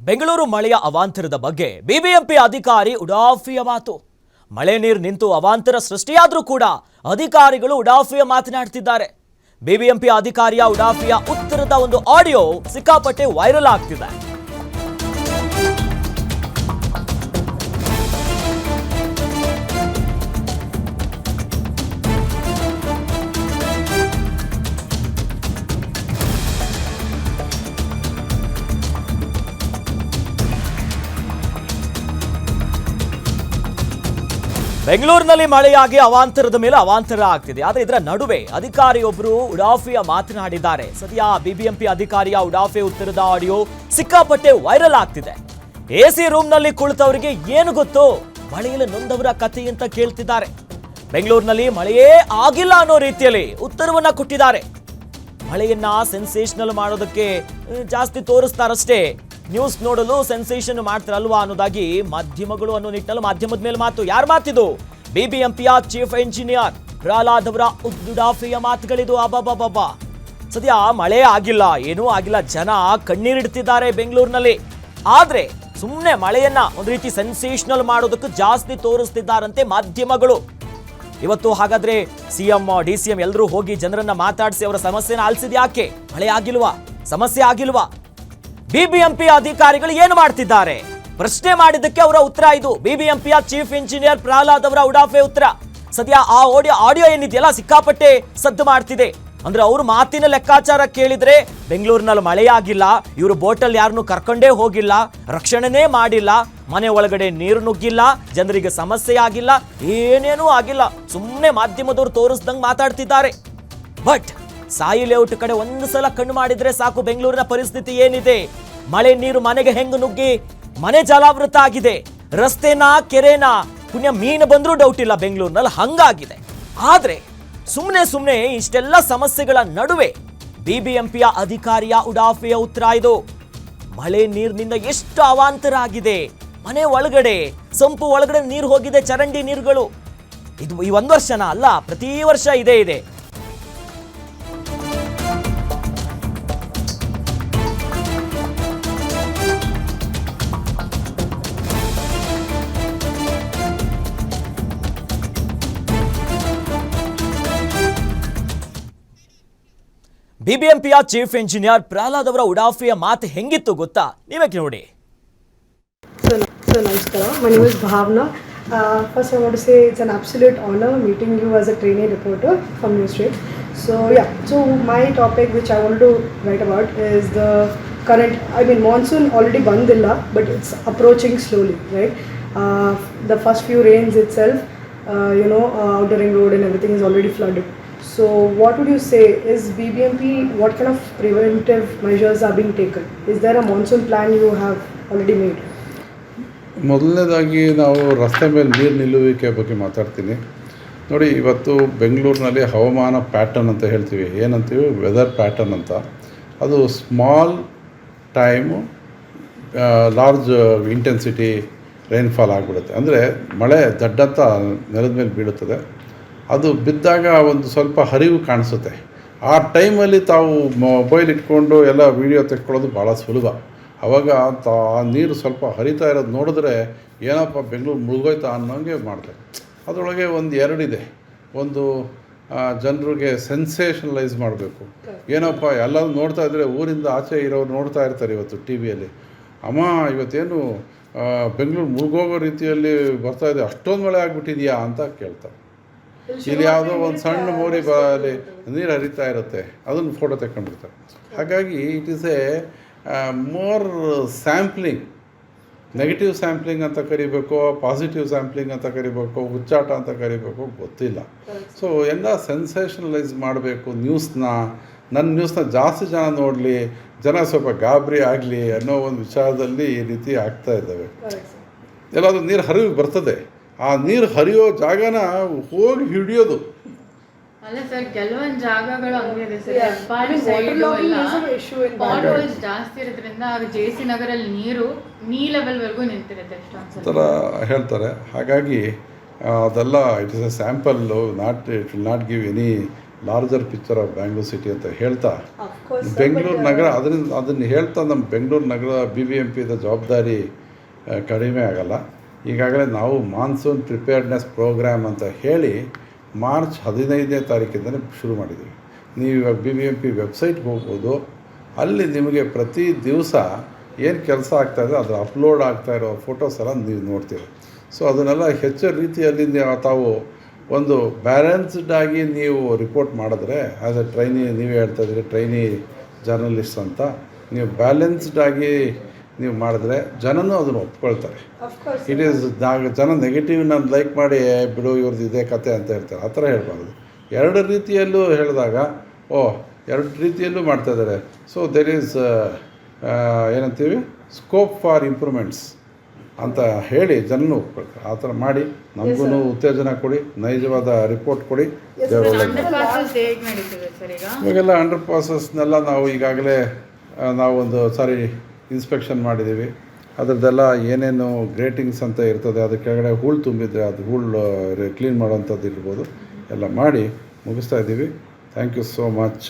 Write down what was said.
ಬೆಂಗಳೂರು ಮಳೆಯ ಅವಾಂತರದ ಬಗ್ಗೆ ಬಿಬಿಎಂಪಿ ಅಧಿಕಾರಿ ಉಡಾಫಿಯ ಮಾತು. ಮಳೆ ನೀರು ನಿಂತು ಅವಾಂತರ ಸೃಷ್ಟಿಯಾದರೂ ಕೂಡ ಅಧಿಕಾರಿಗಳು ಉಡಾಫಿಯ ಮಾತನಾಡ್ತಿದ್ದಾರೆ. ಬಿಬಿಎಂಪಿ ಅಧಿಕಾರಿಯ ಉಡಾಫಿಯ ಉತ್ತರದ ಒಂದು ಆಡಿಯೋ ಸಿಕ್ಕಾಪಟ್ಟೆ ವೈರಲ್ ಆಗ್ತಿದೆ. ಬೆಂಗಳೂರಿನಲ್ಲಿ ಮಳೆಯಾಗಿ ಅವಾಂತರದ ಮೇಲೆ ಅವಾಂತರ ಆಗ್ತಿದೆ. ಆದರೆ ಇದರ ನಡುವೆ ಅಧಿಕಾರಿಯೊಬ್ಬರು ಉಡಾಫಿಯ ಮಾತನಾಡಿದ್ದಾರೆ. ಸದ್ಯ ಬಿಬಿಎಂಪಿ ಅಧಿಕಾರಿಯ ಉಡಾಫಿ ಉತ್ತರದ ಆಡಿಯೋ ಸಿಕ್ಕಾಪಟ್ಟೆ ವೈರಲ್ ಆಗ್ತಿದೆ. ಎಸಿ ರೂಮ್ನಲ್ಲಿ ಕುಳಿತವರಿಗೆ ಏನು ಗೊತ್ತು, ಮಳೆಯಲ್ಲಿ ನೊಂದವರ ಕಥೆ ಅಂತ ಕೇಳ್ತಿದ್ದಾರೆ. ಬೆಂಗಳೂರಿನಲ್ಲಿ ಮಳೆಯೇ ಆಗಿಲ್ಲ ಅನ್ನೋ ರೀತಿಯಲ್ಲಿ ಉತ್ತರವನ್ನ ಕೊಟ್ಟಿದ್ದಾರೆ. ಮಳೆಯನ್ನ ಸೆನ್ಸೇಷನಲ್ ಮಾಡೋದಕ್ಕೆ ಜಾಸ್ತಿ ತೋರಿಸ್ತಾರಷ್ಟೇ, ನ್ಯೂಸ್ ನೋಡಲು ಸೆನ್ಸೇಷನ್ ಮಾಡ್ತಾರಲ್ವಾ ಅನ್ನೋದಾಗಿ ಮಾಧ್ಯಮಗಳು ಅನ್ನೋ ನಿಟ್ಟಿನಲ್ಲಿ ಮಾಧ್ಯಮದ ಮೇಲೆ ಮಾತು. ಯಾರ ಮಾತಿದು? ಬಿಬಿಎಂಪಿಯ ಚೀಫ್ ಎಂಜಿನಿಯರ್ ಪ್ರಹ್ಲಾದ್ ಅವರ ಉಡಾಫಿಯ ಮಾತುಗಳಿದು. ಅಬ್ಬಬ್ಬಬ್ಬ, ಸದ್ಯ ಮಳೆ ಆಗಿಲ್ಲ, ಏನೂ ಆಗಿಲ್ಲ, ಜನ ಕಣ್ಣೀರಿಡ್ತಿದ್ದಾರೆ ಬೆಂಗಳೂರಿನಲ್ಲಿ. ಆದ್ರೆ ಸುಮ್ಮನೆ ಮಳೆಯನ್ನ ಒಂದು ರೀತಿ ಸೆನ್ಸೇಷನಲ್ ಮಾಡೋದಕ್ಕೆ ಜಾಸ್ತಿ ತೋರಿಸ್ತಿದ್ದಾರಂತೆ ಮಾಧ್ಯಮಗಳು. ಇವತ್ತು ಹಾಗಾದ್ರೆ ಸಿಎಂ ಡಿಸಿಎಂ ಎಲ್ಲರೂ ಹೋಗಿ ಜನರನ್ನ ಮಾತಾಡಿಸಿ ಅವರ ಸಮಸ್ಯೆನ ಆಲಿಸಿದ ಯಾಕೆ? ಮಳೆ ಆಗಿಲ್ವಾ? ಸಮಸ್ಯೆ ಆಗಿಲ್ವಾ? ಬಿಬಿಎಂಪಿ ಅಧಿಕಾರಿಗಳು ಏನು ಮಾಡ್ತಿದ್ದಾರೆ? ಪ್ರಶ್ನೆ ಮಾಡಿದ್ದಕ್ಕೆ ಅವರ ಉತ್ತರ ಇದು. ಬಿಬಿಎಂಪಿಯ ಚೀಫ್ ಇಂಜಿನಿಯರ್ ಪ್ರಹ್ಲಾದ್ ಅವರ ಉಡಾಫೆ ಉತ್ತರ. ಸದ್ಯ ಆ ಆಡಿಯೋ ಏನಿದೆಯಲ್ಲ ಸಿಕ್ಕಾಪಟ್ಟೆ ಸದ್ದು ಮಾಡ್ತಿದೆ. ಅಂದ್ರೆ ಅವ್ರ ಮಾತಿನ ಲೆಕ್ಕಾಚಾರ ಕೇಳಿದ್ರೆ ಬೆಂಗಳೂರಿನಲ್ಲಿ ಮಳೆಯಾಗಿಲ್ಲ, ಇವರು ಬೋಟಲ್ಲಿ ಯಾರನ್ನು ಕರ್ಕೊಂಡೇ ಹೋಗಿಲ್ಲ, ರಕ್ಷಣೆನೇ ಮಾಡಿಲ್ಲ, ಮನೆ ಒಳಗಡೆ ನೀರು ನುಗ್ಗಿಲ್ಲ, ಜನರಿಗೆ ಸಮಸ್ಯೆ ಆಗಿಲ್ಲ, ಏನೇನೂ ಆಗಿಲ್ಲ, ಸುಮ್ಮನೆ ಮಾಧ್ಯಮದವ್ರು ತೋರಿಸ್ದಂಗೆ ಮಾತಾಡ್ತಿದ್ದಾರೆ. ಬಟ್ ಸಾಯಿ ಲೇಔಟ್ ಕಡೆ ಒಂದು ಸಲ ಕಣ್ಣು ಮಾಡಿದ್ರೆ ಸಾಕು, ಬೆಂಗಳೂರಿನ ಪರಿಸ್ಥಿತಿ ಏನಿದೆ, ಮಳೆ ನೀರು ಮನೆಗೆ ಹೆಂಗ್ ನುಗ್ಗಿ ಮನೆ ಜಲಾವೃತ ಆಗಿದೆ, ರಸ್ತೆನ ಕೆರೆನ ಪುಣ್ಯ ಮೀನು ಬಂದ್ರೂ ಡೌಟ್ ಇಲ್ಲ ಬೆಂಗಳೂರಿನಲ್ಲಿ, ಹಂಗಾಗಿದೆ. ಆದ್ರೆ ಸುಮ್ಮನೆ ಇಷ್ಟೆಲ್ಲ ಸಮಸ್ಯೆಗಳ ನಡುವೆ ಬಿಬಿಎಂಪಿಯ ಅಧಿಕಾರಿಯ ಉಡಾಫೆಯ ಉತ್ತರ ಇದು. ಮಳೆ ನೀರಿನಿಂದ ಎಷ್ಟು ಅವಾಂತರ ಆಗಿದೆ, ಮನೆ ಒಳಗಡೆ ಸಂಪು ಒಳಗಡೆ ನೀರು ಹೋಗಿದೆ, ಚರಂಡಿ ನೀರುಗಳು. ಇದು ಈ ಒಂದು ವರ್ಷನ ಅಲ್ಲ, ಪ್ರತಿ ವರ್ಷ ಇದೇ ಇದೆ. ಬಿಬಿಎಂಪಿಯ ಚೀಫ್ ಇಂಜಿನಿಯರ್ ಪ್ರಹ್ಲಾದ್ ಅವರ ಉಡಾಫಿಯ ಮಾತು ಹೆಂಗಿತ್ತು ಗೊತ್ತಾ? ನೀವೇ ನೋಡಿ. Sir, namaskar. My name is Bhavna. First, I want to say it's an absolute honor meeting you as a trainee reporter from News Trade. So my topic which I wanted to write about is the current. Monsoon already bandilla, but it's approaching slowly, right? The first few rains itself, Outer Ring Road and everything is already flooded. So what would you say is BBMP, what kind of preventive measures are being taken? Is there a monsoon plan you have already made? ಮೊದಲನೇದಾಗಿ ನಾವು ರಸ್ತೆ ಮೇಲೆ ನೀರು ನಿಲ್ಲುವಿಕೆ ಬಗ್ಗೆ ಮಾತಾಡ್ತೀನಿ. ನೋಡಿ, ಇವತ್ತು ಬೆಂಗಳೂರಿನಲ್ಲಿ ಹವಾಮಾನ ಪ್ಯಾಟರ್ನ್ ಅಂತ ಹೇಳ್ತೀವಿ, ಏನಂತೀವಿ ವೆದರ್ ಪ್ಯಾಟರ್ನ್ ಅಂತ. ಅದು small time large intensity rainfall ಆಗಿಬಿಡುತ್ತೆ. ಅಂದರೆ ಮಳೆ ದಡ್ಡಂತ ನೆಲದ ಮೇಲೆ ಬೀಳುತ್ತದೆ. ಅದು ಬಿದ್ದಾಗ ಒಂದು ಸ್ವಲ್ಪ ಹರಿವು ಕಾಣಿಸುತ್ತೆ. ಆ ಟೈಮಲ್ಲಿ ತಾವು ಮೊಬೈಲ್ ಇಟ್ಕೊಂಡು ಎಲ್ಲ ವೀಡಿಯೋ ತೆಕ್ಕೊಳ್ಳೋದು ಭಾಳ ಸುಲಭ. ಆವಾಗ ಆ ನೀರು ಸ್ವಲ್ಪ ಹರಿತಾ ಇರೋದು ನೋಡಿದ್ರೆ ಏನಪ್ಪ ಬೆಂಗಳೂರು ಮುಳುಗೋಯ್ತಾ ಅನ್ನೋಂಗೆ ಮಾಡ್ತಾರೆ. ಅದರೊಳಗೆ ಒಂದು ಎರಡಿದೆ. ಒಂದು ಜನರಿಗೆ ಸೆನ್ಸೇಷನಲೈಸ್ ಮಾಡಬೇಕು. ಏನಪ್ಪ ಎಲ್ಲರೂ ನೋಡ್ತಾ ಇದ್ದರೆ ಊರಿಂದ ಆಚೆ ಇರೋರು ನೋಡ್ತಾ ಇರ್ತಾರೆ ಇವತ್ತು ಟಿ ವಿಯಲ್ಲಿ, ಅಮ್ಮ ಇವತ್ತೇನು ಬೆಂಗಳೂರು ಮುಳುಗೋಗೋ ರೀತಿಯಲ್ಲಿ ಬರ್ತಾಯಿದೆ, ಅಷ್ಟೊಂದು ಮಳೆ ಆಗಿಬಿಟ್ಟಿದೆಯಾ ಅಂತ ಕೇಳ್ತಾರೆ. ಇಲ್ಲಿ ಯಾವುದೋ ಒಂದು ಸಣ್ಣ ಮೋರಿ ಅಲ್ಲಿ ನೀರು ಹರಿತಾ ಇರುತ್ತೆ, ಅದನ್ನು ಫೋಟೋ ತೆಕ್ಕೊಂಡಿರ್ತಾರೆ. ಹಾಗಾಗಿ it is A more sampling, negative sampling ಅಂತ ಕರಿಬೇಕು, ಪಾಸಿಟಿವ್ ಸ್ಯಾಂಪ್ಲಿಂಗ್ ಅಂತ ಕರಿಬೇಕು, ಹುಚ್ಚಾಟ ಅಂತ ಕರಿಬೇಕು, ಗೊತ್ತಿಲ್ಲ. ಸೊ ಎಲ್ಲ ಸೆನ್ಸೇಷನಲೈಸ್ ಮಾಡಬೇಕು ನನ್ನ ನ್ಯೂಸ್ನ ಜಾಸ್ತಿ ಜನ ನೋಡಲಿ, ಜನ ಸ್ವಲ್ಪ ಗಾಬರಿ ಆಗಲಿ ಅನ್ನೋ ಒಂದು ವಿಚಾರದಲ್ಲಿ ಈ ರೀತಿ ಆಗ್ತಾ ಇದ್ದಾವೆ. ಎಲ್ಲಾದರೂ ನೀರು ಹರಿವು ಬರ್ತದೆ, ಆ ನೀರು ಹರಿಯೋ ಜಾಗನ ಹೋಗಿ ಹಿಡಿಯೋದು. ಅಲ್ಲ ಸರ್, ಕೆಲವೊಂದು ಜಾಗಗಳು ಹಂಗಿದೆ ಸರ್, ಜಾಸ್ತಿ ಇರೋದ್ರಿಂದ ಜೆ.ಸಿ. ನಗರಲ್ಲಿ ನೀ ಲೆವೆಲ್ವರೆಗೂ ನಿಂತಿರುತ್ತೆ ಅಷ್ಟೊಂದು ಥರ ಹೇಳ್ತಾರೆ. ಹಾಗಾಗಿ ಅದೆಲ್ಲ it is A sample, it will not give any larger picture of Bangalore city ಅಂತ ಹೇಳ್ತಾ Of course, sir, Bengaluru but, ನಗರ ಅದನ್ನು ಹೇಳ್ತಾ ನಮ್ಮ ಬೆಂಗಳೂರು ನಗರ BBMPದ ಜವಾಬ್ದಾರಿ ಕಡಿಮೆ ಆಗಲ್ಲ. ಈಗಾಗಲೇ ನಾವು ಮಾನ್ಸೂನ್ ಪ್ರಿಪೇರ್ಡ್ನೆಸ್ ಪ್ರೋಗ್ರಾಮ್ ಅಂತ ಹೇಳಿ ಮಾರ್ಚ್ 15ನೇ ತಾರೀಕಿಂದಲೇ ಶುರು ಮಾಡಿದ್ದೀವಿ. ನೀವು ಇವಾಗ BBMP ವೆಬ್ಸೈಟ್ಗೆ ಹೋಗ್ಬೋದು. ಅಲ್ಲಿ ನಿಮಗೆ ಪ್ರತಿ ದಿವಸ ಏನು ಕೆಲಸ ಆಗ್ತಾಯಿದೆ ಅದು ಅಪ್ಲೋಡ್ ಆಗ್ತಾಯಿರೋ ಫೋಟೋಸ್ ಎಲ್ಲ ನೀವು ನೋಡ್ತೀರಿ. ಸೊ ಅದನ್ನೆಲ್ಲ ಹೆಚ್ಚು ರೀತಿಯಲ್ಲಿ ತಾವು ಒಂದು ಬ್ಯಾಲೆನ್ಸ್ಡ್ ಆಗಿ ನೀವು ರಿಪೋರ್ಟ್ ಮಾಡಿದ್ರೆ ಆ್ಯಸ್ ಎ ಟ್ರೈನಿ, ನೀವೇ ಹೇಳ್ತಾ ಇದ್ದೀರಿ ಟ್ರೈನಿ ಜರ್ನಲಿಸ್ಟ್ ಅಂತ, ನೀವು ಬ್ಯಾಲೆನ್ಸ್ಡ್ ಆಗಿ ನೀವು ಮಾಡಿದ್ರೆ ಜನನೂ ಅದನ್ನು ಒಪ್ಕೊಳ್ತಾರೆ. of course, ಇಟ್ ಈಸ್ ಜನ ನೆಗೆಟಿವ್ ನಾನು ಲೈಕ್ ಮಾಡಿ ಬಿಡು ಇವ್ರದ್ದು ಇದೇ ಕತೆ ಅಂತ ಹೇಳ್ತಾರೆ. ಆ ಥರ ಹೇಳ್ಬಾರ್ದು. ಎರಡು ರೀತಿಯಲ್ಲೂ ಹೇಳಿದಾಗ ಎರಡು ರೀತಿಯಲ್ಲೂ ಮಾಡ್ತಾಯಿದ್ದಾರೆ. ಸೊ ದೇರ್ ಈಸ್ ಏನಂತೀವಿ ಸ್ಕೋಪ್ ಫಾರ್ ಇಂಪ್ರೂವ್ಮೆಂಟ್ಸ್ ಅಂತ ಹೇಳಿ ಜನನೂ ಒಪ್ಕೊಳ್ತಾರೆ. ಆ ಥರ ಮಾಡಿ ನಮಗೂ ಉತ್ತೇಜನ ಕೊಡಿ, ನೈಜವಾದ ರಿಪೋರ್ಟ್ ಕೊಡಿ. ದೇವ್ರ ಒಳ್ಳೆದು. ಅಂಡರ್ ಪಾಸಸ್ ಹೇಗೆ ನಡೀತಿದೆ ಸರ್ ಈಗ? ಇವಾಗೆಲ್ಲ ಅಂಡರ್ ಪಾಸಸ್ನೆಲ್ಲ ನಾವು ಈಗಾಗಲೇ ನಾವೊಂದು ಸಾರಿ ಇನ್ಸ್ಪೆಕ್ಷನ್ ಮಾಡಿದ್ದೀವಿ. ಅದರದ್ದೆಲ್ಲ ಏನೇನು ಗ್ರೇಟಿಂಗ್ಸ್ ಅಂತ ಇರ್ತದೆ, ಅದ್ರ ಕೆಳಗಡೆ ಹೂಳು ತುಂಬಿದರೆ ಅದು ಹೂಳು ಕ್ಲೀನ್ ಮಾಡೋವಂಥದ್ದು ಇರ್ಬೋದು, ಎಲ್ಲ ಮಾಡಿ ಮುಗಿಸ್ತಾ ಇದ್ದೀವಿ. Thank you so much.